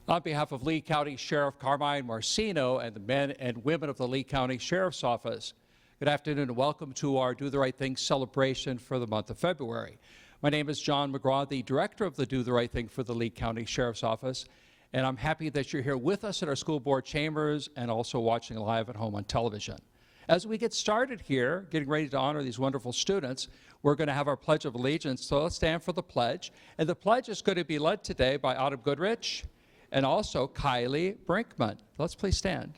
On behalf of Lee County Sheriff Carmine Marcino and the men and women of the Lee County Sheriff's Office, good afternoon and welcome to our Do the Right Thing celebration for the month of February. My name is John McGraw, the director of the Do the Right Thing for the Lee County Sheriff's Office, and I'm happy that you're here with us at our school board chambers and also watching live at home on television. As we get started here, getting ready to honor these wonderful students, we're going to have our Pledge of Allegiance, so let's stand for the pledge. And the pledge is going to be led today by Goodrich and also Kyleigh Brinkman. Let's please stand.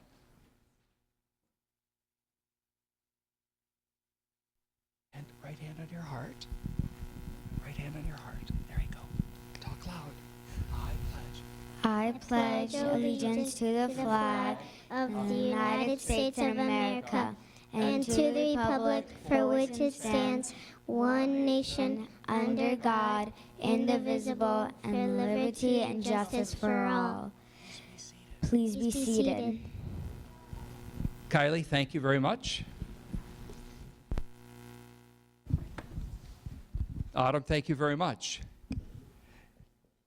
And right hand on your heart. Right hand on your heart. There you go. Talk loud. I pledge allegiance to the flag of the United States of America and to the republic for which it stands, one nation, under God, indivisible, and liberty and justice for all. Please be seated. Kyleigh, thank you very much. Autumn, thank you very much.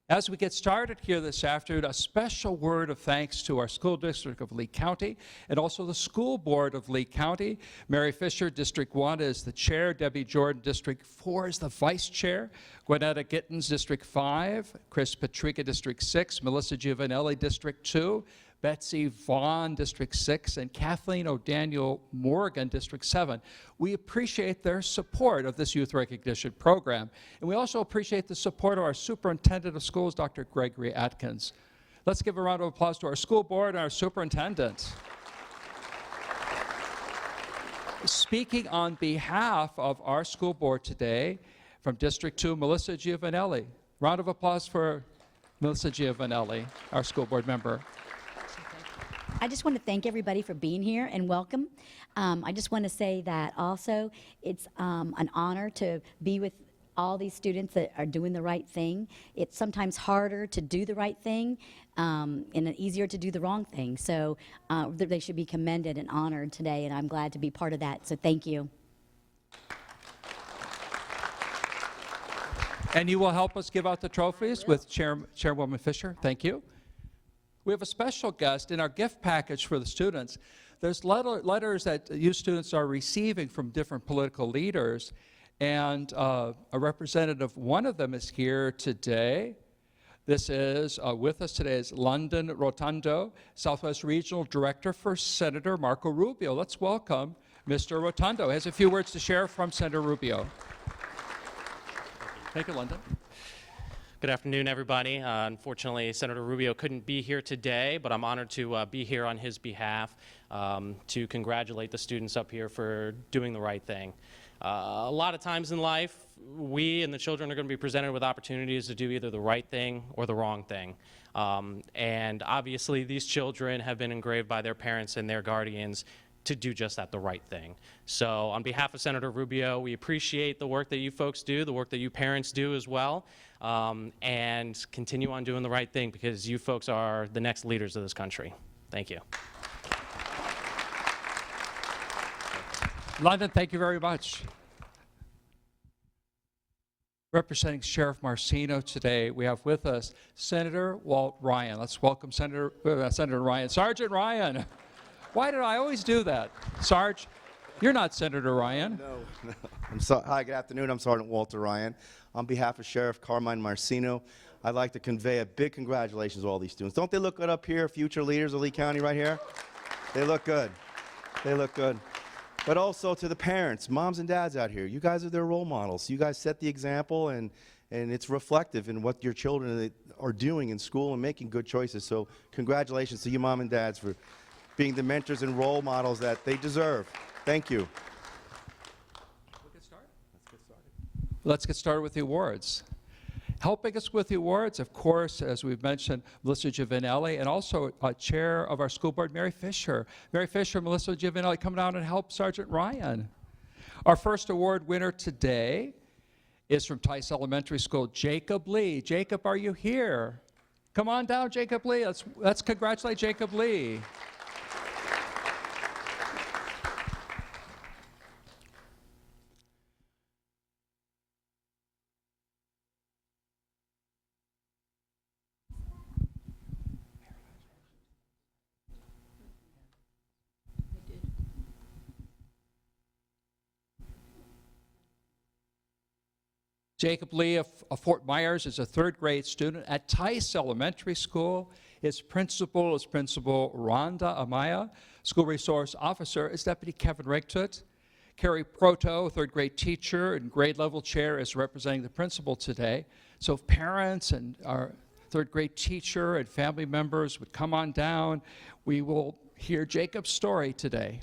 As we get started here this afternoon, a special word of thanks to our school district of Lee County and also the school board of Lee County. Mary Fisher, District 1, is the chair. Debbie Jordan, District 4, is the vice chair. Gwinnetta Gittens, District 5. Chris Patrica, District 6. Melissa Giovanelli, District 2. Betsy Vaughn, District 6, and Kathleen O'Daniel Morgan, District 7. We appreciate their support of this youth recognition program, and we also appreciate the support of our superintendent of schools, Dr. Gregory Atkins. Let's give a round of applause to our school board and our superintendent. Speaking on behalf of our school board today, from District 2, Melissa Giovanelli. Round of applause for Melissa Giovanelli, our school board member. I just want to thank everybody for being here and welcome. I just want to say that also it's an honor to be with all these students that are doing the right thing. It's sometimes harder to do the right thing and easier to do the wrong thing. So they should be commended and honored today, and I'm glad to be part of that. So thank you. And you will help us give out the trophies with Chairwoman Fisher. Thank you. We have a special guest in our gift package for the students. There's letters that you students are receiving from different political leaders, and a representative, one of them is here today. This is, with us today is London Rotundo, Southwest Regional Director for Senator Marco Rubio. Let's welcome Mr. Rotundo. He has a few words to share from Senator Rubio. Thank you, London. Good afternoon, everybody. Unfortunately, Senator Rubio couldn't be here today, but I'm honored to be here on his behalf to congratulate the students up here for doing the right thing. A lot of times in life, we and the children are going to be presented with opportunities to do either the right thing or the wrong thing. And obviously, these children have been engraved by their parents and their guardians to do just that, the right thing. So on behalf of Senator Rubio, we appreciate the work that you folks do, the work that you parents do as well, and continue on doing the right thing because you folks are the next leaders of this country. Thank you. London, thank you very much. Representing Sheriff Marcino today, we have with us Senator Walt Ryan. Let's welcome Senator Ryan. Sergeant Ryan. Why did I always do that? Sarge, you're not Senator Ryan. No. Hi, good afternoon. I'm Sergeant Walter Ryan. On behalf of Sheriff Carmine Marcino, I'd like to convey a big congratulations to all these students. Don't they look good up here, future leaders of Lee County right here? They look good. They look good. But also to the parents, moms and dads out here. You guys are their role models. You guys set the example, and it's reflective in what your children are doing in school and making good choices. So congratulations to you, mom and dads, for being the mentors and role models that they deserve. Thank you. Let's get started with the awards. Helping us with the awards, of course, as we've mentioned, Melissa Giovanelli, and also chair of our school board, Mary Fisher. Mary Fisher, Melissa Giovanelli, come down and help Sergeant Ryan. Our first award winner today is from Tice Elementary School, Jacob Lee. Jacob, are you here? Come on down, Jacob Lee. Let's congratulate Jacob Lee. Jacob Lee of Fort Myers is a third grade student at Tice Elementary School. His principal is Principal Rhonda Amaya. School resource officer is Deputy Kevin Rigtut. Carrie Proto, third grade teacher and grade level chair, is representing the principal today. So if parents and our third grade teacher and family members would come on down, we will hear Jacob's story today.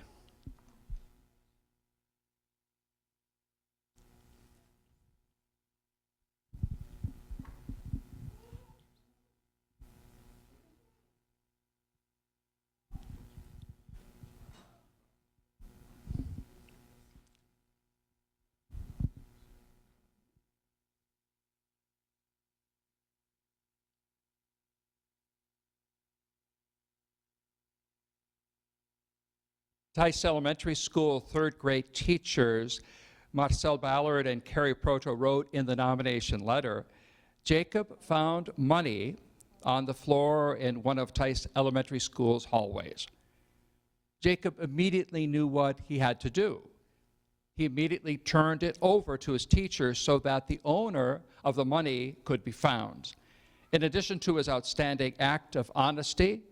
Tice Elementary School third grade teachers Marcel Ballard and Carrie Proto wrote in the nomination letter, Jacob found money on the floor in one of Tice Elementary School's hallways. Jacob immediately knew what he had to do. He immediately turned it over to his teacher so that the owner of the money could be found. In addition to his outstanding act of honesty,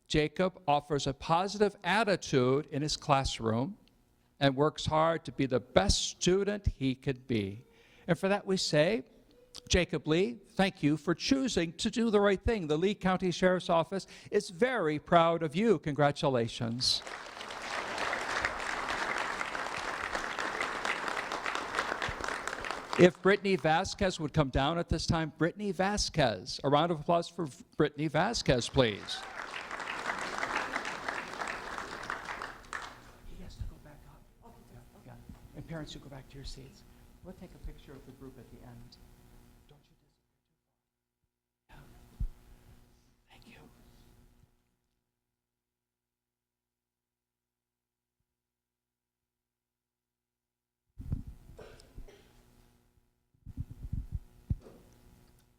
Jacob offers a positive attitude in his classroom and works hard to be the best student he could be. And for that we say, Jacob Lee, thank you for choosing to do the right thing. The Lee County Sheriff's Office is very proud of you. Congratulations. If Britany Vazquez would come down at this time, Britany Vazquez. A round of applause for Britany Vazquez, please. And parents, you go back to your seats. We'll take a picture of the group at the end. Don't you disappear too far. Yeah. Thank you.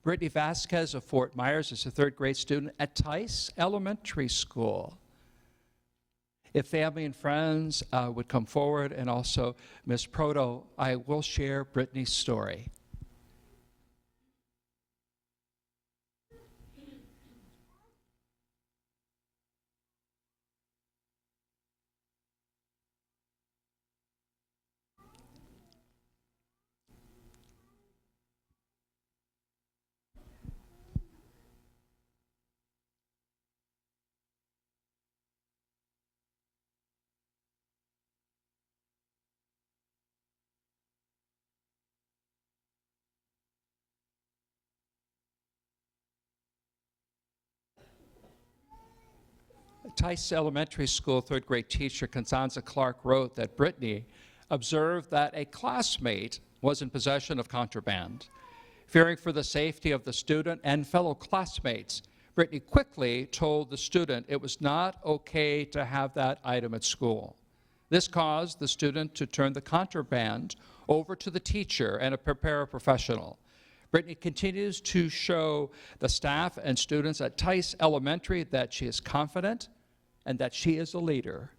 Britany Vazquez of Fort Myers is a third grade student at Tice Elementary School. If family and friends would come forward, and also Ms. Proto, I will share Britany's story. Tice Elementary School third grade teacher Constanza Clark wrote that Britany observed that a classmate was in possession of contraband. Fearing for the safety of the student and fellow classmates, Britany quickly told the student it was not okay to have that item at school. This caused the student to turn the contraband over to the teacher and a paraprofessional. Britany continues to show the staff and students at Tice Elementary that she is confident and that she is a leader.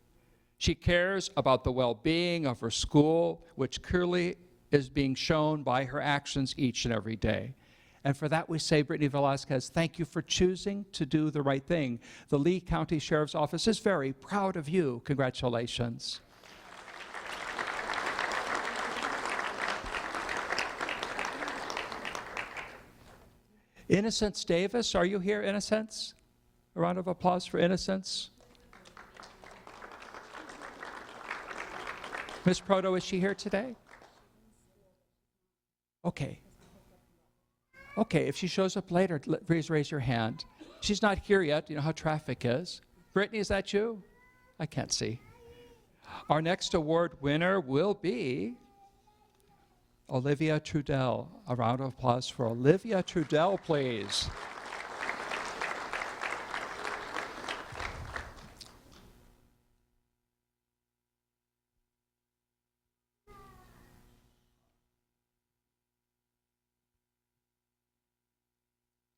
She cares about the well-being of her school, which clearly is being shown by her actions each and every day. And for that we say, Britany Vazquez, thank you for choosing to do the right thing. The Lee County Sheriff's Office is very proud of you. Congratulations. Innocence Davis, are you here, Innocence? A round of applause for Innocence. Ms. Proto, is she here today? Okay. Okay, if she shows up later, please raise your hand. She's not here yet. You know how traffic is. Britany, is that you? I can't see. Our next award winner will be Olivia Trudell. A round of applause for Olivia Trudell, please.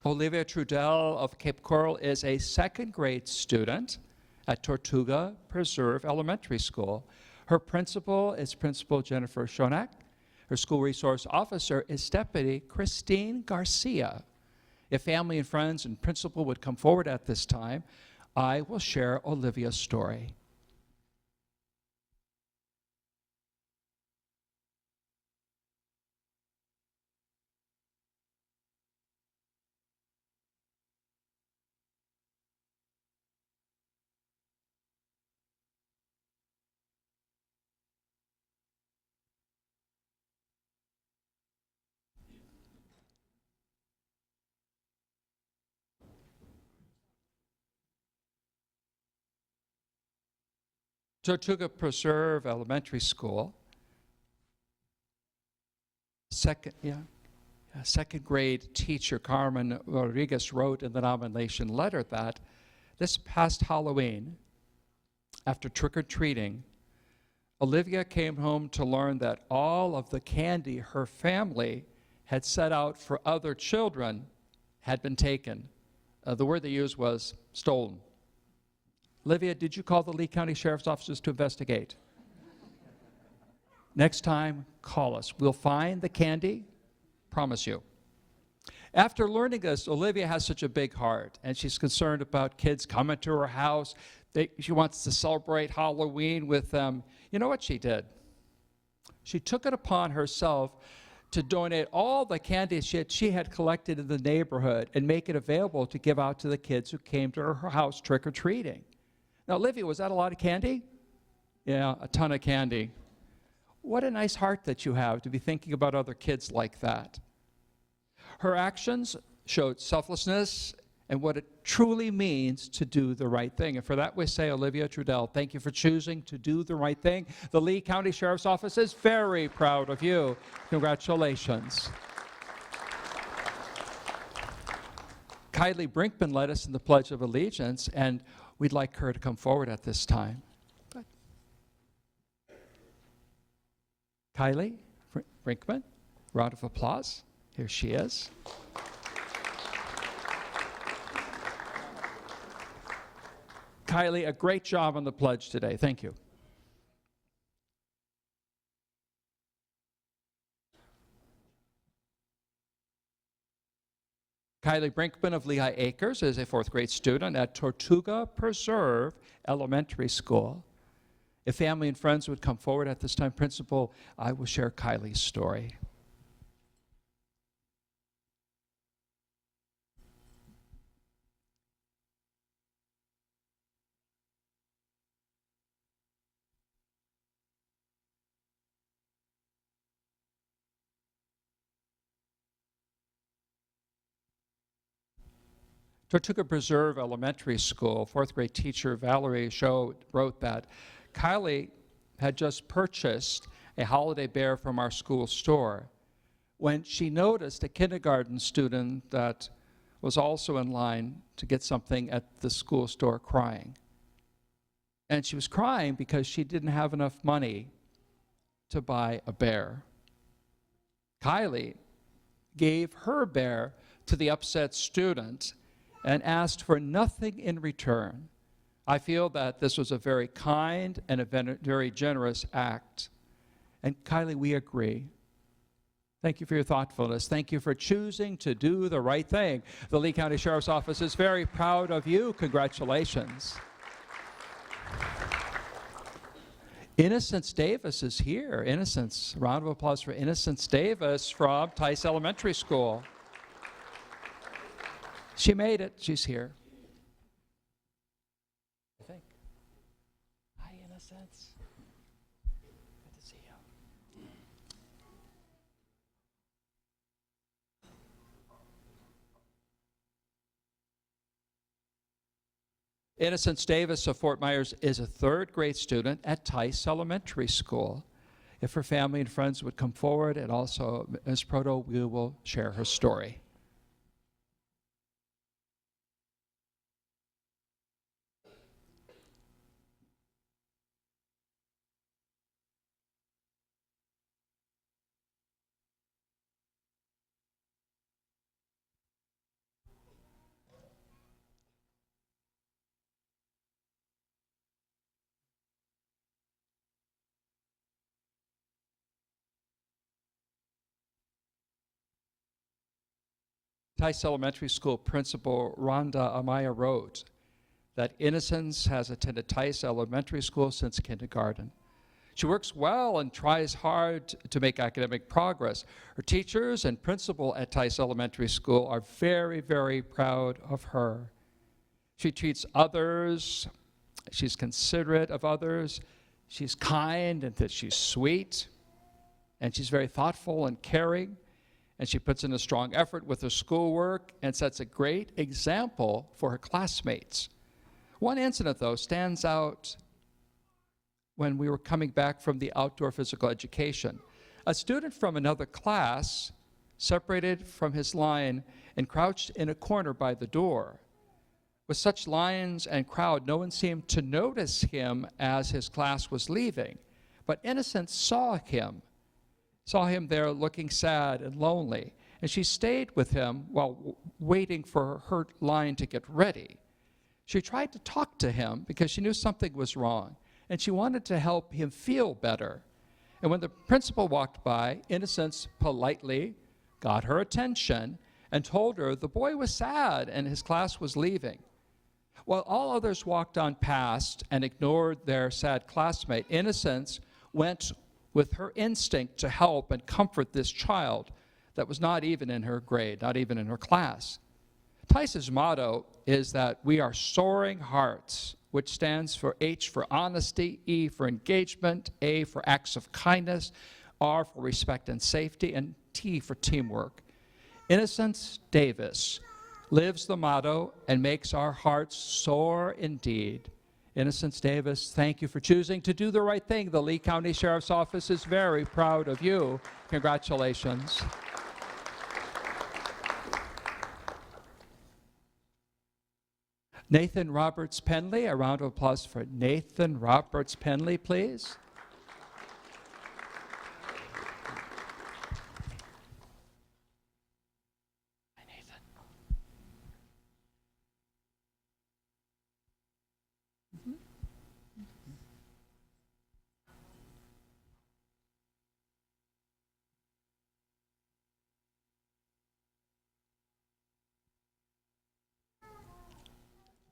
Olivia Trudell of Cape Coral is a second grade student at Tortuga Preserve Elementary School. Her principal is Principal Jennifer Shonak. Her school resource officer is Deputy Christine Garcia. If family and friends and principal would come forward at this time, I will share Olivia's story. Tortuga Preserve Elementary School, second grade teacher Carmen Rodriguez wrote in the nomination letter that this past Halloween, after trick-or-treating, Olivia came home to learn that all of the candy her family had set out for other children had been taken. The word they used was stolen. Olivia, did you call the Lee County Sheriff's officers to investigate? Next time, call us. We'll find the candy, promise you. After learning this, Olivia has such a big heart, and she's concerned about kids coming to her house. She wants to celebrate Halloween with them. You know what she did? She took it upon herself to donate all the candy she had collected in the neighborhood and make it available to give out to the kids who came to her house trick-or-treating. Now, Olivia, was that a lot of candy? Yeah, a ton of candy. What a nice heart that you have to be thinking about other kids like that. Her actions showed selflessness and what it truly means to do the right thing. And for that we say, Olivia Trudell, thank you for choosing to do the right thing. The Lee County Sheriff's Office is very proud of you. Congratulations. Kyleigh Brinkman led us in the Pledge of Allegiance, and we'd like her to come forward at this time. Kyleigh Brinkman, round of applause. Here she is. Kyleigh, a great job on the pledge today. Thank you. Kyleigh Brinkman of Lehigh Acres is a fourth grade student at Tortuga Preserve Elementary School. If family and friends would come forward at this time, Principal, I will share Kyleigh's story. Tortuga Preserve Elementary School, fourth grade teacher Valerie wrote that Kyleigh had just purchased a holiday bear from our school store when she noticed a kindergarten student that was also in line to get something at the school store crying. And she was crying because she didn't have enough money to buy a bear. Kyleigh gave her bear to the upset student and asked for nothing in return. I feel that this was a very kind and a very generous act. And Kyleigh, we agree. Thank you for your thoughtfulness. Thank you for choosing to do the right thing. The Lee County Sheriff's Office is very proud of you. Congratulations. Innocence Davis is here. Innocence, round of applause for Innocence Davis from Tice Elementary School. She made it. She's here. I think. Hi, Innocence. Good to see you. Innocence Davis of Fort Myers is a third grade student at Tice Elementary School. If her family and friends would come forward, and also Ms. Proto, we will share her story. Tice Elementary School Principal Rhonda Amaya wrote that Innocence has attended Tice Elementary School since kindergarten. She works well and tries hard to make academic progress. Her teachers and principal at Tice Elementary School are very, very proud of her. She treats others, she's considerate of others, she's kind and that she's sweet, and she's very thoughtful and caring, and she puts in a strong effort with her schoolwork and sets a great example for her classmates. One incident, though, stands out when we were coming back from the outdoor physical education. A student from another class separated from his line and crouched in a corner by the door. With such lines and crowd, no one seemed to notice him as his class was leaving. But Innocence saw him there looking sad and lonely, and she stayed with him while waiting for her line to get ready. She tried to talk to him because she knew something was wrong, and she wanted to help him feel better. And when the principal walked by, Innocence politely got her attention and told her the boy was sad and his class was leaving. While all others walked on past and ignored their sad classmate, Innocence went with her instinct to help and comfort this child that was not even in her grade, not even in her class. Tice's motto is that we are soaring hearts, which stands for H for honesty, E for engagement, A for acts of kindness, R for respect and safety, and T for teamwork. Innocence Davis lives the motto and makes our hearts soar indeed. Innocence Davis, thank you for choosing to do the right thing. The Lee County Sheriff's Office is very proud of you. Congratulations. Nathan Roberts Penley, a round of applause for Nathan Roberts Penley, please. Hi, Nathan.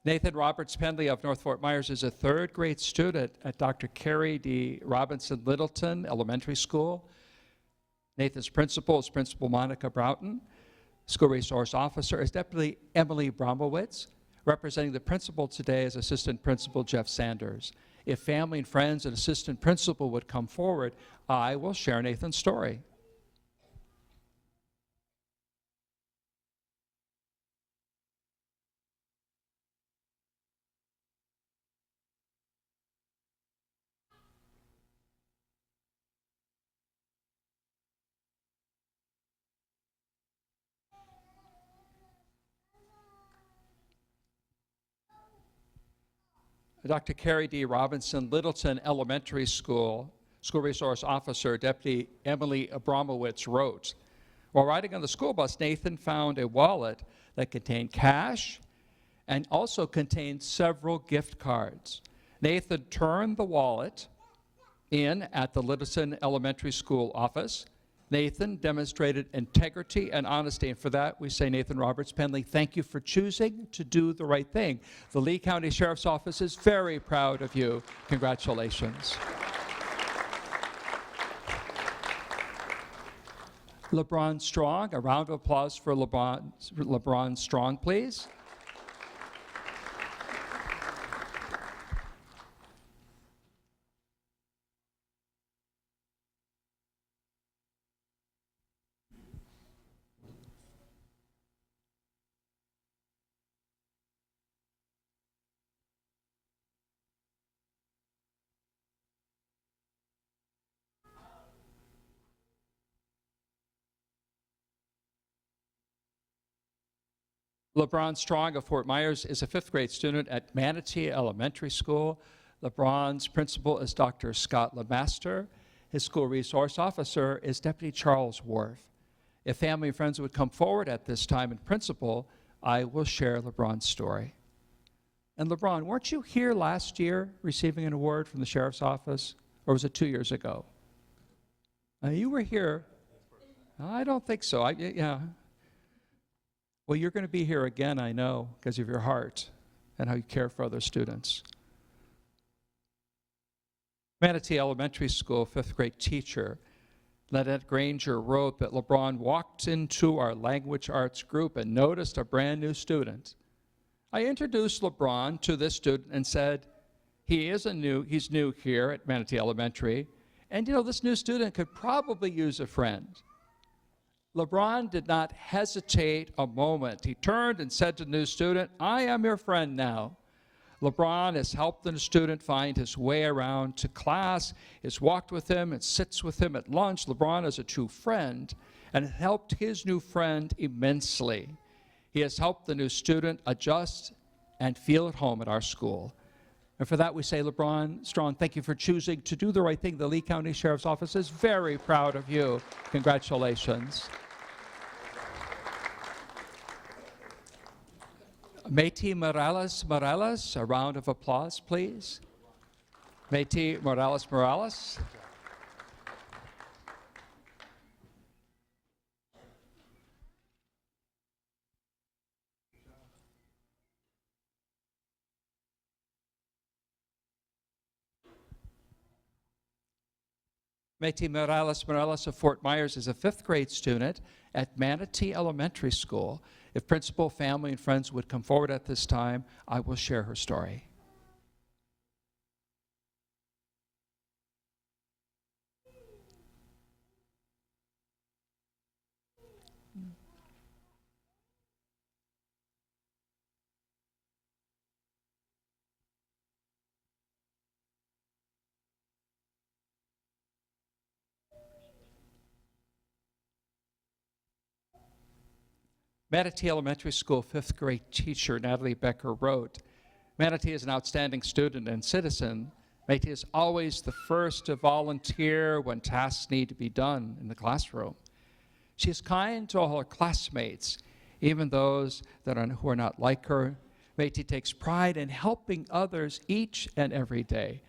Nathan Roberts Penley of North Fort Myers is a third grade student at Dr. Carrie D. Robinson Littleton Elementary School. Nathan's principal is Principal Monica Broughton. School resource officer is Deputy Emily Bromowitz. Representing the principal today is Assistant Principal Jeff Sanders. If family and friends and assistant principal would come forward, I will share Nathan's story. Dr. Carrie D. Robinson Littleton Elementary School, School Resource Officer Deputy Emily Abramowitz wrote, while riding on the school bus, Nathan found a wallet that contained cash and also contained several gift cards. Nathan turned the wallet in at the Littleton Elementary School office. Nathan demonstrated integrity and honesty, and for that we say, Nathan Roberts Penley, thank you for choosing to do the right thing. The Lee County Sheriff's Office is very proud of you. Congratulations. LeBron Strong, a round of applause for LeBron Strong, please. LeBron Strong of Fort Myers is a fifth grade student at Manatee Elementary School. LeBron's principal is Dr. Scott LeMaster. His school resource officer is Deputy Charles Worf. If family and friends would come forward at this time, and principal, I will share LeBron's story. And LeBron, weren't you here last year receiving an award from the Sheriff's Office? Or was it 2 years ago? You were here. I don't think so. Yeah. Well, you're going to be here again, I know, because of your heart and how you care for other students. Manatee Elementary School fifth grade teacher Lynette Granger wrote that LeBron walked into our language arts group and noticed a brand new student. I introduced LeBron to this student and said, he's new here at Manatee Elementary, and this new student could probably use a friend. LeBron did not hesitate a moment. He turned and said to the new student, I am your friend now. LeBron has helped the student find his way around to class, has walked with him and sits with him at lunch. LeBron is a true friend and helped his new friend immensely. He has helped the new student adjust and feel at home at our school. And for that we say, LeBron Strong, thank you for choosing to do the right thing. The Lee County Sheriff's Office is very proud of you. Congratulations. Mayte Morales, a round of applause, please. Mayte Morales. Mayte Morales of Fort Myers is a fifth grade student at Manatee Elementary School. If principal, family, and friends would come forward at this time, I will share her story. Manatee Elementary School fifth grade teacher Natalie Becker wrote, Manatee is an outstanding student and citizen. Mayte is always the first to volunteer when tasks need to be done in the classroom. She is kind to all her classmates, even those who are not like her. Mayte takes pride in helping others each and every day.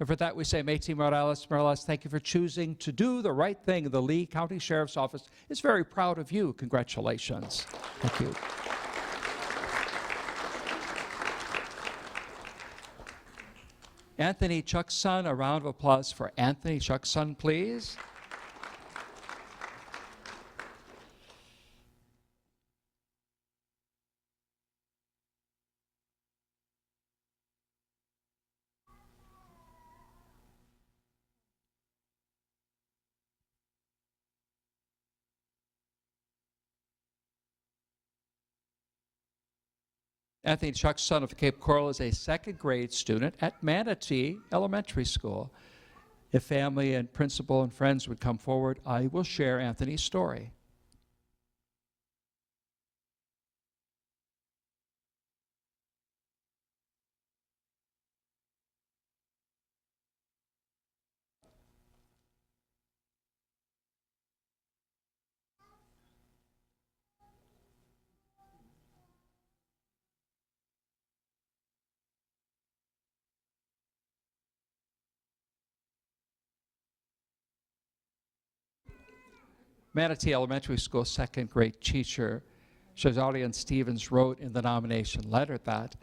And for that we say, Mayte Morales, thank you for choosing to do the right thing. The Lee County Sheriff's Office is very proud of you. Congratulations. Thank you. Anthony Chajson, a round of applause for Anthony Chajson, please. Anthony Chajson of Cape Coral is a second grade student at Manatee Elementary School. If family and principal and friends would come forward, I will share Anthony's story. Manatee Elementary School second grade teacher Shazalian Stevens wrote in the nomination letter that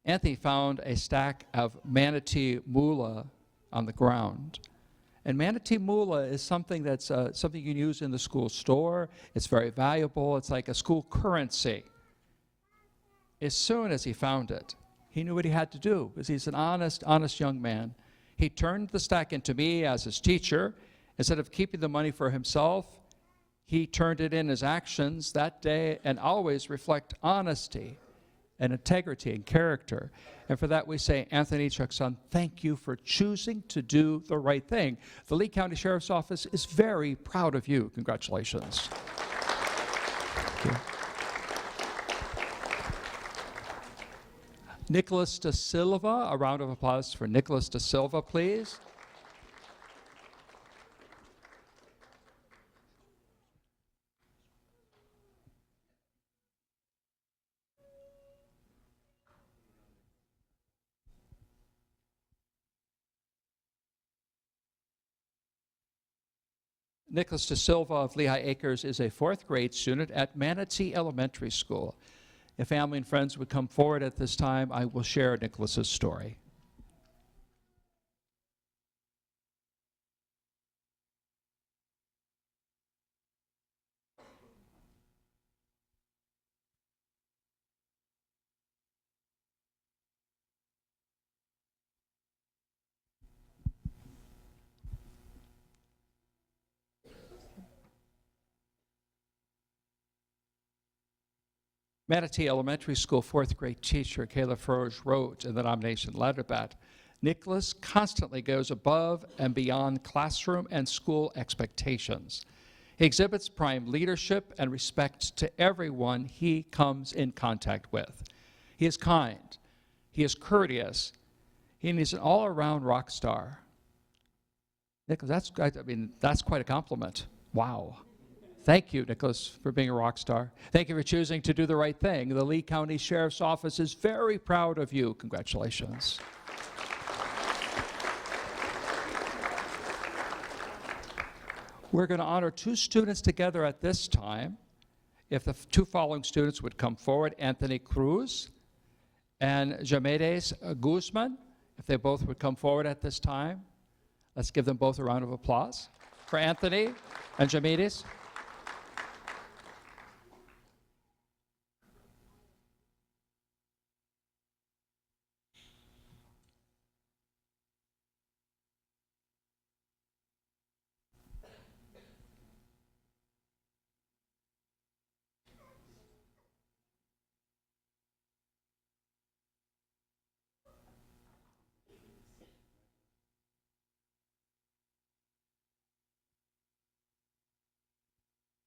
Anthony found a stack of Manatee moolah on the ground. And Manatee moolah is something that's something you can use in the school store. It's very valuable. It's like a school currency. As soon as he found it, he knew what he had to do because he's an honest young man. He turned the stack into me as his teacher. Instead of keeping the money for himself, he turned it in his actions that day and always reflect honesty and integrity and character. And for that we say, Anthony Chajson, thank you for choosing to do the right thing. The Lee County Sheriff's Office is very proud of you. Congratulations. Thank you. Nicolas da Silva, a round of applause for Nicolas da Silva, please. Nicolas de Silva of Lehigh Acres is a fourth grade student at Manatee Elementary School. If family and friends would come forward at this time, I will share Nicolas's story. Manatee Elementary School fourth grade teacher Kyleigh Froge wrote in the nomination letter that Nicolas constantly goes above and beyond classroom and school expectations. He exhibits prime leadership and respect to everyone he comes in contact with. He is kind, he is courteous, and he's an all-around rock star. Nicolas, that's quite a compliment. Wow. Thank you, Nicolas, for being a rock star. Thank you for choosing to do the right thing. The Lee County Sheriff's Office is very proud of you. Congratulations. We're going to honor two students together at this time. If the two following students would come forward, Anthony Cruz and Yarieliz Guzman, if they both would come forward at this time. Let's give them both a round of applause for Anthony and Yarieliz.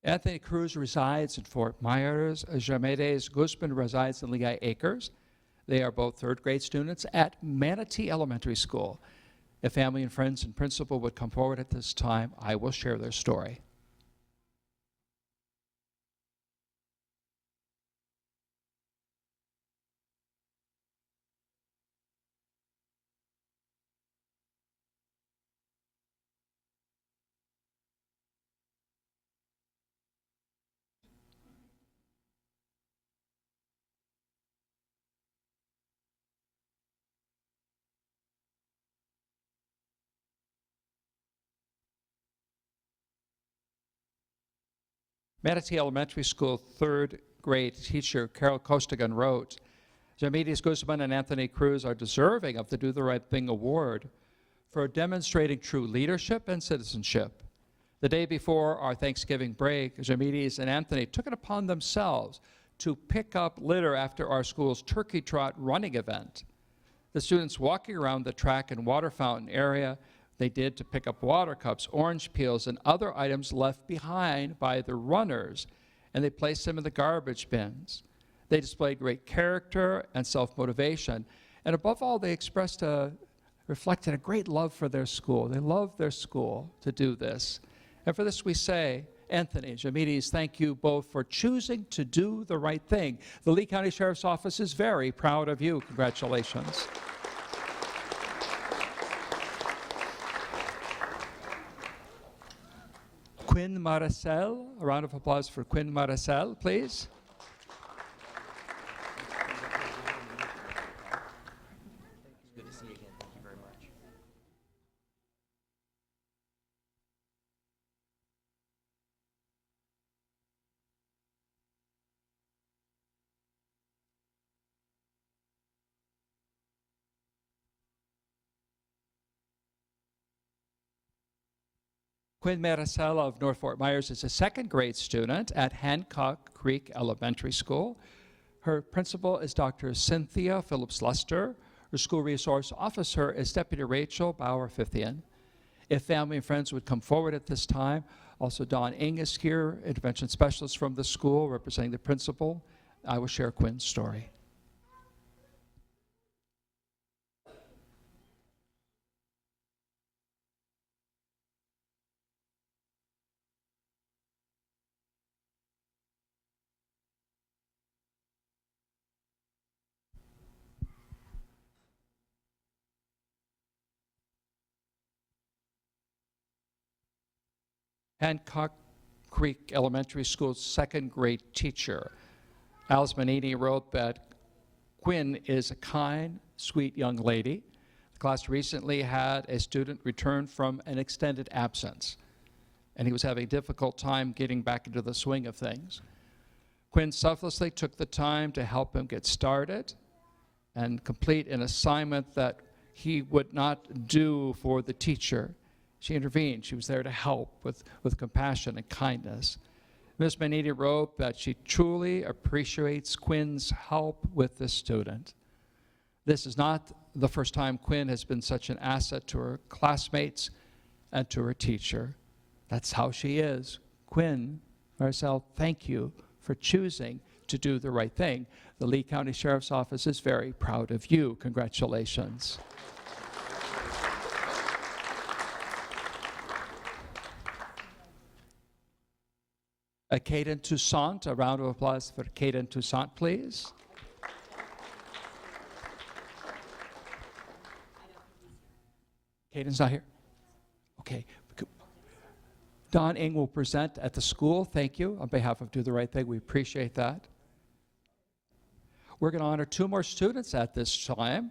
Anthony Cruz resides in Fort Myers. Yarieliz Guzman resides in Lehigh Acres. They are both third grade students at Manatee Elementary School. If family and friends and principal would come forward at this time, I will share their story. Manatee Elementary School third grade teacher Carol Costigan wrote, Yarieliz Guzman and Anthony Cruz are deserving of the Do the Right Thing Award for demonstrating true leadership and citizenship. The day before our Thanksgiving break, Yarieliz and Anthony took it upon themselves to pick up litter after our school's turkey trot running event. The students walking around the track and water fountain area, they did to pick up water cups, orange peels, and other items left behind by the runners, and they placed them in the garbage bins. They displayed great character and self-motivation, and above all, they reflected a great love for their school. They loved their school to do this. And for this we say, Anthony, Yarieliz, thank you both for choosing to do the right thing. The Lee County Sheriff's Office is very proud of you. Congratulations. Quinn Maricle, a round of applause for Quinn Maricle, please. Good to see you again. Thank you very much. Quinn Maricle of North Fort Myers is a second grade student at Hancock Creek Elementary School. Her principal is Dr. Cynthia Phillips-Luster. Her school resource officer is Deputy Rachel Bauer-Fithian. If family and friends would come forward at this time, also Dawn Ing is here, intervention specialist from the school representing the principal. I will share Quinn's story. Hancock Creek Elementary School's second grade teacher. Alice Manatee wrote that Quinn is a kind, sweet young lady. The class recently had a student return from an extended absence, and he was having a difficult time getting back into the swing of things. Quinn selflessly took the time to help him get started and complete an assignment that he would not do for the teacher. She intervened. She was there to help with compassion and kindness. Ms. Bonita wrote that she truly appreciates Quinn's help with this student. This is not the first time Quinn has been such an asset to her classmates and to her teacher. That's how she is. Quinn, Marcel, thank you for choosing to do the right thing. The Lee County Sheriff's Office is very proud of you. Congratulations. Caden Toussaint, a round of applause for Caden Toussaint, please. Caden's not here? Okay. Don Ing will present at the school. Thank you. On behalf of Do the Right Thing, we appreciate that. We're going to honor two more students at this time.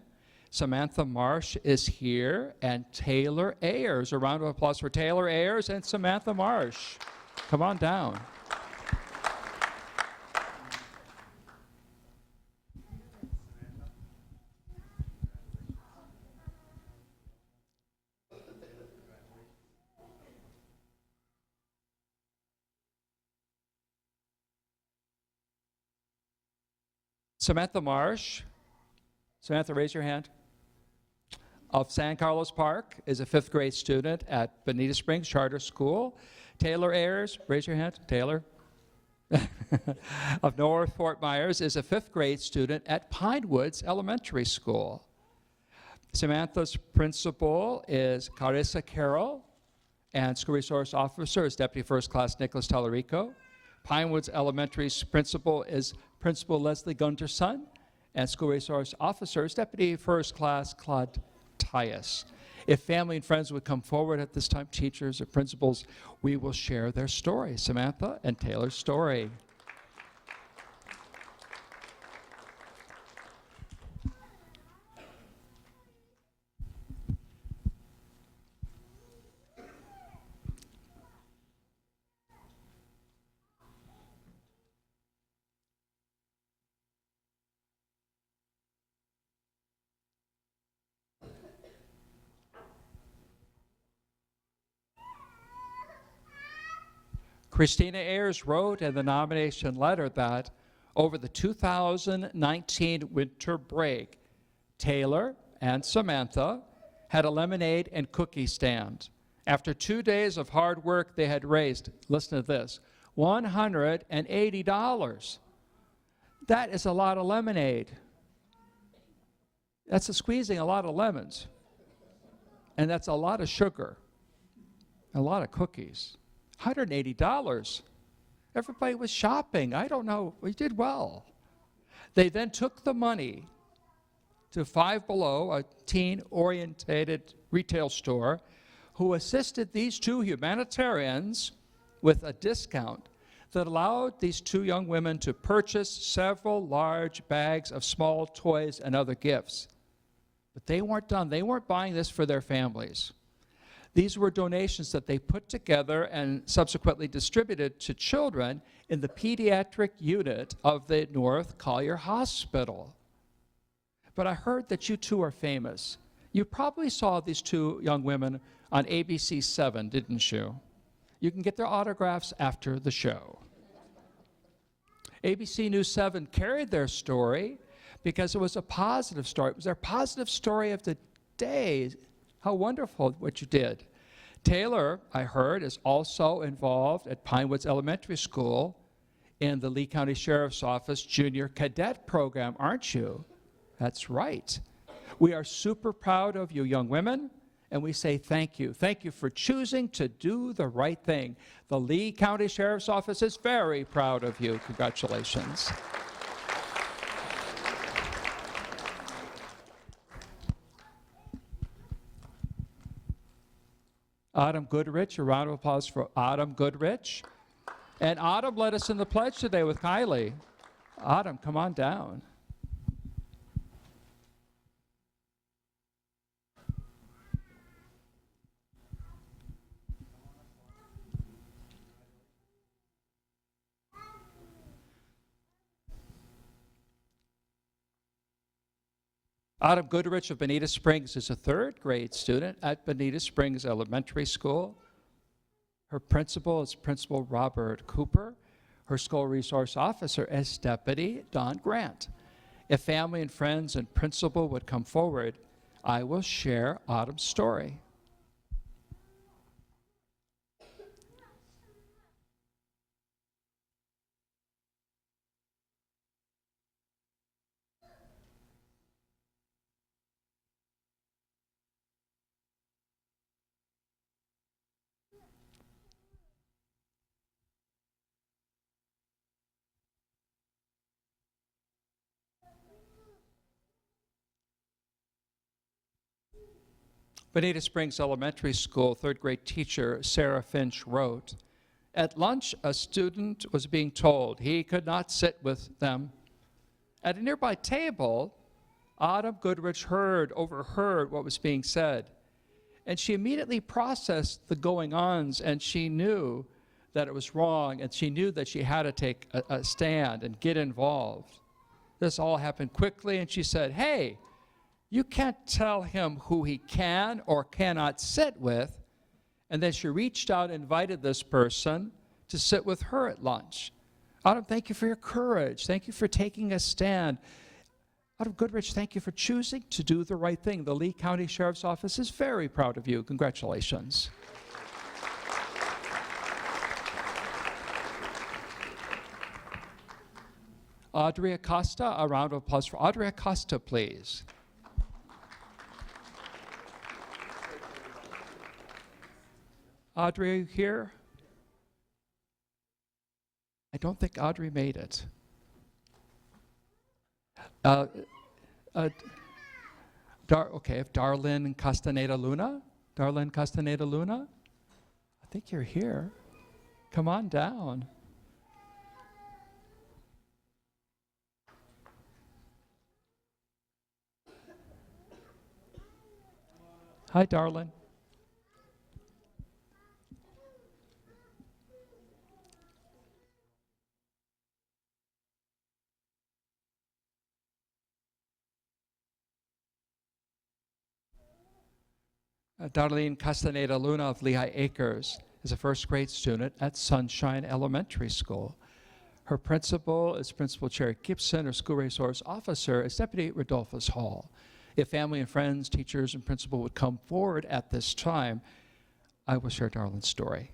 Samantha Marsh is here, and Taylor Ayers. A round of applause for Taylor Ayers and Samantha Marsh. Come on down. Samantha Marsh. Samantha, raise your hand. Of San Carlos Park, is a fifth grade student at Bonita Springs Charter School. Taylor Ayers, raise your hand. Taylor. Of North Fort Myers, is a fifth grade student at Pinewoods Elementary School. Samantha's principal is Carissa Carroll, and school resource officer is Deputy First Class Nicolas Tallarico. Pinewoods Elementary's principal is Principal Leslie Gunderson, and school resource officer is Deputy First Class Claude Tice. If family and friends would come forward at this time, teachers or principals, we will share their story, Samantha and Taylor's story. Christina Ayers wrote in the nomination letter that over the 2019 winter break, Taylor and Samantha had a lemonade and cookie stand. After 2 days of hard work, they had raised, listen to this, $180. That is a lot of lemonade. That's squeezing a lot of lemons. And that's a lot of sugar, a lot of cookies. $180. Everybody was shopping. I don't know. We did well. They then took the money to Five Below, a teen-oriented retail store, who assisted these two humanitarians with a discount that allowed these two young women to purchase several large bags of small toys and other gifts. But they weren't done. They weren't buying this for their families. These were donations that they put together and subsequently distributed to children in the pediatric unit of the North Collier Hospital. But I heard that you two are famous. You probably saw these two young women on ABC 7, didn't you? You can get their autographs after the show. ABC News 7 carried their story because it was a positive story. It was their positive story of the day. How wonderful what you did. Taylor, I heard, is also involved at Pinewoods Elementary School in the Lee County Sheriff's Office Junior Cadet Program, aren't you? That's right. We are super proud of you young women, and we say thank you. Thank you for choosing to do the right thing. The Lee County Sheriff's Office is very proud of you. Congratulations. Autumn Goodrich. A round of applause for Autumn Goodrich. And Autumn led us in the pledge today with Kyleigh. Autumn, come on down. Autumn Goodrich of Bonita Springs is a third grade student at Bonita Springs Elementary School. Her principal is Principal Robert Cooper. Her school resource officer is Deputy Don Grant. If family and friends and principal would come forward, I will share Autumn's story. Bonita Springs Elementary School third grade teacher Sarah Finch wrote, "At lunch, a student was being told he could not sit with them. At a nearby table, Autumn Goodrich overheard what was being said, and she immediately processed the going-ons, and she knew that it was wrong, and she knew that she had to take a stand and get involved. This all happened quickly, and she said, 'Hey, you can't tell him who he can or cannot sit with.' And then she reached out and invited this person to sit with her at lunch. Autumn, thank you for your courage. Thank you for taking a stand. Autumn Goodrich, thank you for choosing to do the right thing. The Lee County Sheriff's Office is very proud of you. Congratulations." Audrey Acosta, a round of applause for Audrey Acosta, please. Audrey, are you here? I don't think Audrey made it. Okay, if Darlene Castaneda Luna? Darlene Castaneda Luna? I think you're here. Come on down. Hi, Darlene. Darlene Castaneda Luna of Lehigh Acres is a first grade student at Sunshine Elementary School. Her principal is Principal Cherry Gibson. Her school resource officer is Deputy Rodolphus Hall. If family and friends, teachers, and principal would come forward at this time, I will share Darlene's story.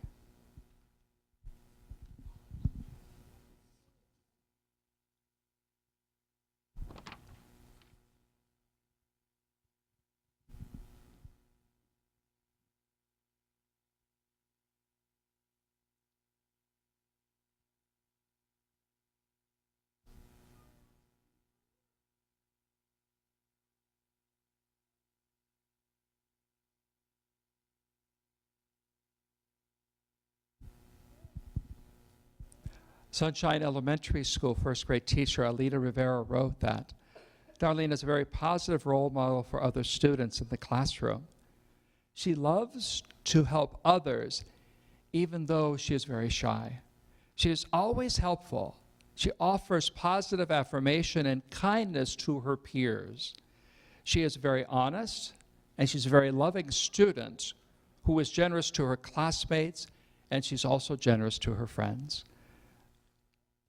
Sunshine Elementary School first grade teacher Alita Rivera wrote that Darlene is a very positive role model for other students in the classroom. She loves to help others even though she is very shy. She is always helpful. She offers positive affirmation and kindness to her peers. She is very honest, and she's a very loving student who is generous to her classmates, and she's also generous to her friends.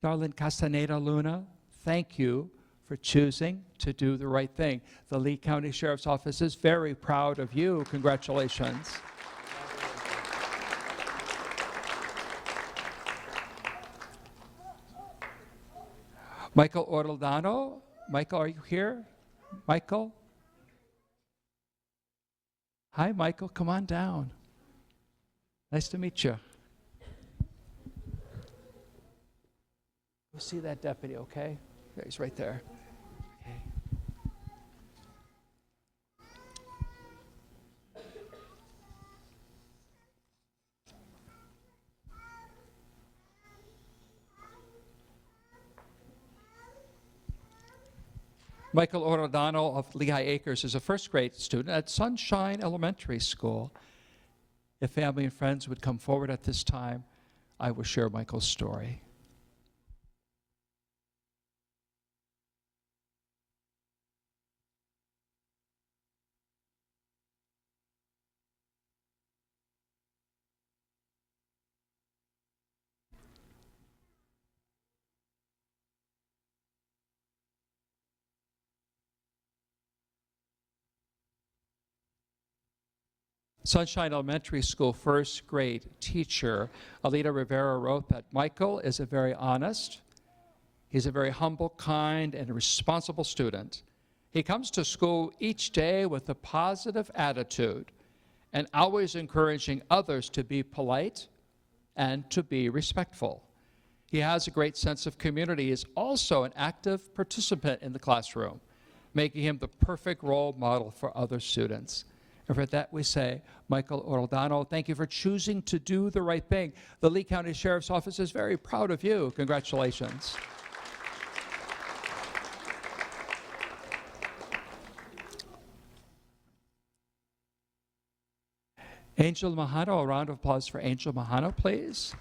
Darlene Castaneda Luna, thank you for choosing to do the right thing. The Lee County Sheriff's Office is very proud of you. Congratulations. Michael Oreldano. Michael, are you here? Michael? Hi, Michael. Come on down. Nice to meet you. Go see that deputy, okay? Yeah, he's right there. Okay. Michael Oreldano of Lehigh Acres is a first grade student at Sunshine Elementary School. If family and friends would come forward at this time, I will share Michael's story. Sunshine Elementary School first grade teacher Alita Rivera wrote that Michael is a very honest, he's a very humble, kind, and responsible student. He comes to school each day with a positive attitude and always encouraging others to be polite and to be respectful. He has a great sense of community. He is also an active participant in the classroom, making him the perfect role model for other students. And for that we say, Michael Oreldano, thank you for choosing to do the right thing. The Lee County Sheriff's Office is very proud of you. Congratulations. Angel Majano, a round of applause for Angel Majano, please.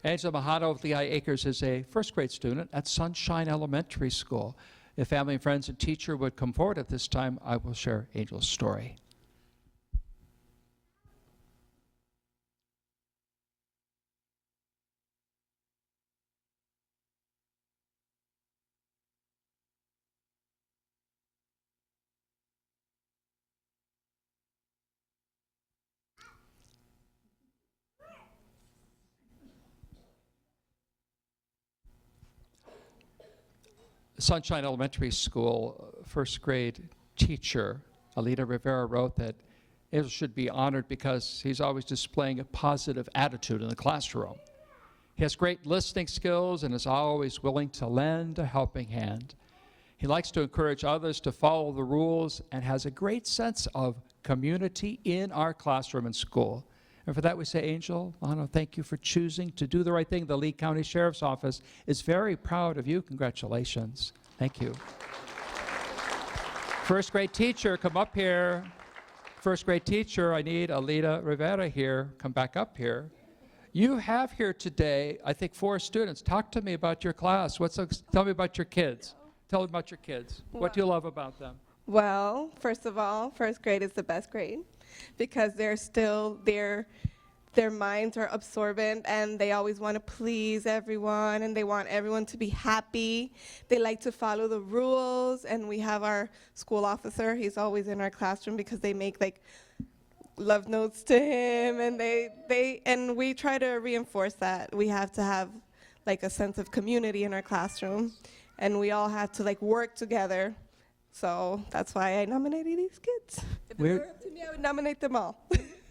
Angela Majano of Lehigh Acres is a first grade student at Sunshine Elementary School. If family, friends, and teacher would come forward at this time, I will share Angel's story. Sunshine Elementary School first grade teacher Alita Rivera wrote that Angel should be honored because he's always displaying a positive attitude in the classroom. He has great listening skills and is always willing to lend a helping hand. He likes to encourage others to follow the rules and has a great sense of community in our classroom and school. And for that we say, Angel, I want to thank you for choosing to do the right thing. The Lee County Sheriff's Office is very proud of you. Congratulations. Thank you. First grade teacher, come up here. First grade teacher, I need Alita Rivera here. Come back up here. You have here today, I think, 4 students. Talk to me about your class. Tell me about your kids. Tell me about your kids. What do you love about them? Well, first of all, first grade is the best grade because they're still, their minds are absorbent and they always want to please everyone and they want everyone to be happy. They like to follow the rules, and we have our school officer. He's always in our classroom because they make like love notes to him, and and we try to reinforce that. We have to have like a sense of community in our classroom, and we all have to like work together. So that's why I nominated these kids. If it were up to me, I would nominate them all.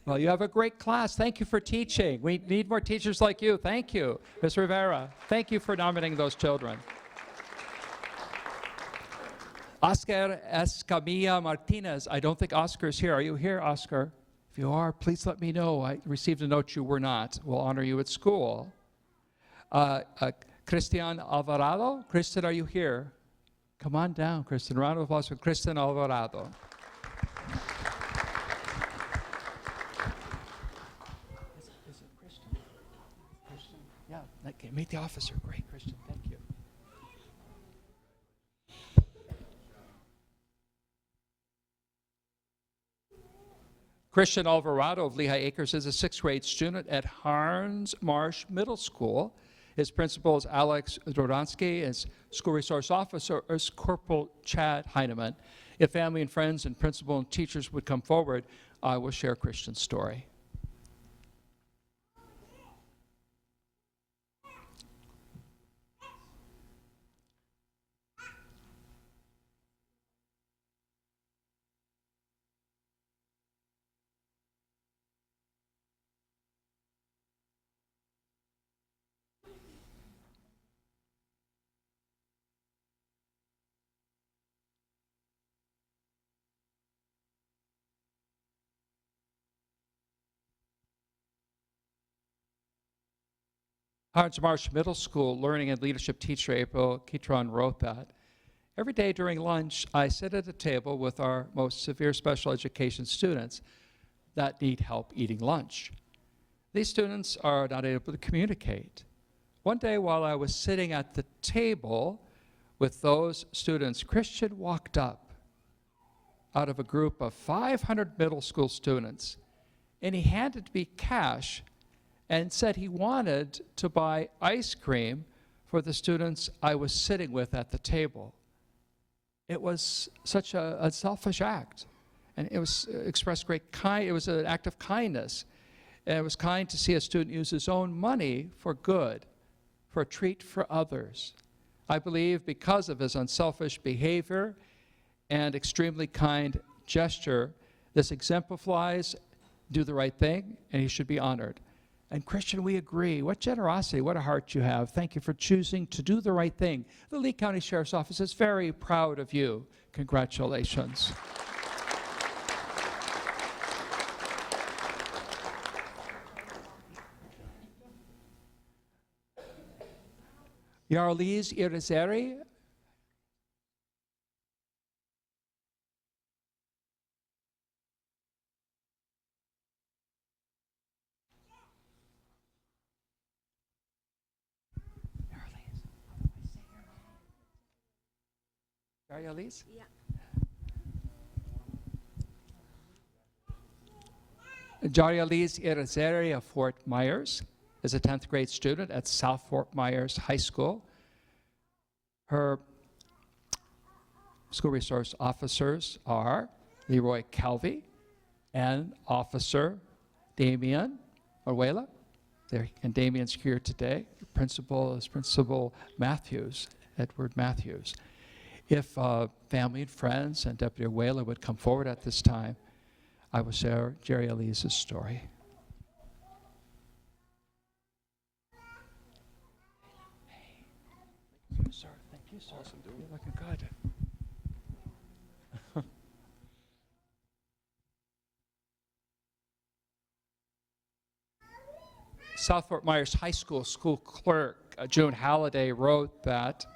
Well, you have a great class. Thank you for teaching. We need more teachers like you. Thank you. Ms. Rivera, thank you for nominating those children. Oscar Escamilla Martinez. I don't think Oscar is here. Are you here, Oscar? If you are, please let me know. I received a note you were not. We'll honor you at school. Cristian Alvarado. Cristian, are you here? Come on down, Cristian. Round of applause for Cristian Alvarado. Is it Cristian? Cristian? Yeah, okay. Meet the officer. Great, Cristian. Thank you. Cristian Alvarado of Lehigh Acres is a 6th grade student at Harns Marsh Middle School. His principal is Alex Dorodsky. His school resource officer is Corporal Chad Heineman. If family and friends and principal and teachers would come forward, I will share Cristian's story. Harns Marsh Middle School Learning and Leadership teacher April Kitron wrote that. Every day during lunch, I sit at a table with our most severe special education students that need help eating lunch. These students are not able to communicate. One day while I was sitting at the table with those students, Cristian walked up out of a group of 500 middle school students, and he handed me cash and said he wanted to buy ice cream for the students I was sitting with at the table. It was such a selfish act, and it was expressed it was an act of kindness. And it was kind to see a student use his own money for good, for a treat for others. I believe because of his unselfish behavior and extremely kind gesture, this exemplifies do the right thing, and he should be honored. And Cristian, we agree. What generosity, what a heart you have. Thank you for choosing to do the right thing. The Lee County Sheriff's Office is very proud of you. Congratulations. Yarieliz Irizarry. Yarieliz? Yeah. Yarieliz Irizarry of Fort Myers is a 10th grade student at South Fort Myers High School. Her school resource officers are Leroy Calvi and Officer Damian Orwela. And Damian's here today. Principal is Principal Matthews, Edward Matthews. If family and friends and Deputy Orwela would come forward at this time, I will share Yarieliz's story. Thank you, sir. Thank you, sir. Awesome, dude. You're looking good. South Fort Myers High School school clerk June Halliday wrote that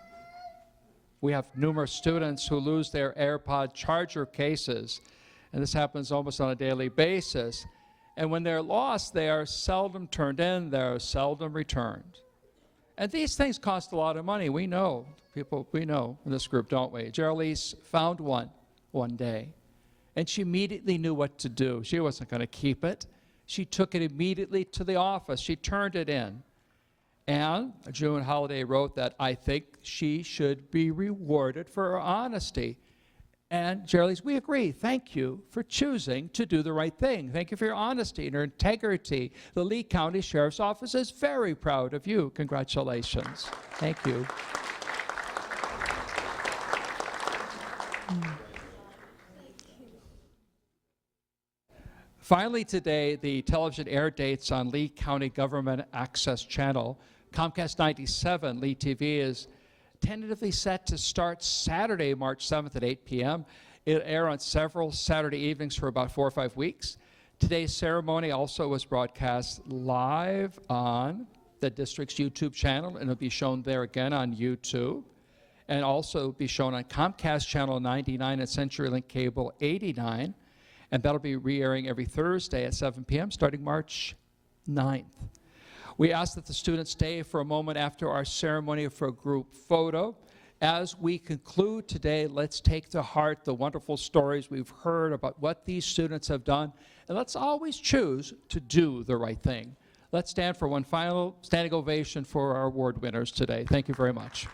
we have numerous students who lose their AirPod charger cases, and this happens almost on a daily basis. And when they're lost, they are seldom turned in, they're seldom returned. And these things cost a lot of money. We know, people, we know in this group, don't we? Yarieliz found one day, and she immediately knew what to do. She wasn't going to keep it. She took it immediately to the office. She turned it in. And June Halliday wrote that I think she should be rewarded for her honesty. And Yarieliz, we agree. Thank you for choosing to do the right thing. Thank you for your honesty and your integrity. The Lee County Sheriff's Office is very proud of you. Congratulations. Thank you. Finally today, the television air dates on Lee County Government Access Channel. Comcast 97, Lee TV, is tentatively set to start Saturday, March 7th at 8 p.m. It'll air on several Saturday evenings for about 4 or 5 weeks. Today's ceremony also was broadcast live on the district's YouTube channel, and it'll be shown there again on YouTube, and also be shown on Comcast Channel 99 and CenturyLink Cable 89. And that'll be re-airing every Thursday at 7 p.m. starting March 9th. We ask that the students stay for a moment after our ceremony for a group photo. As we conclude today, let's take to heart the wonderful stories we've heard about what these students have done, and let's always choose to do the right thing. Let's stand for one final standing ovation for our award winners today. Thank you very much.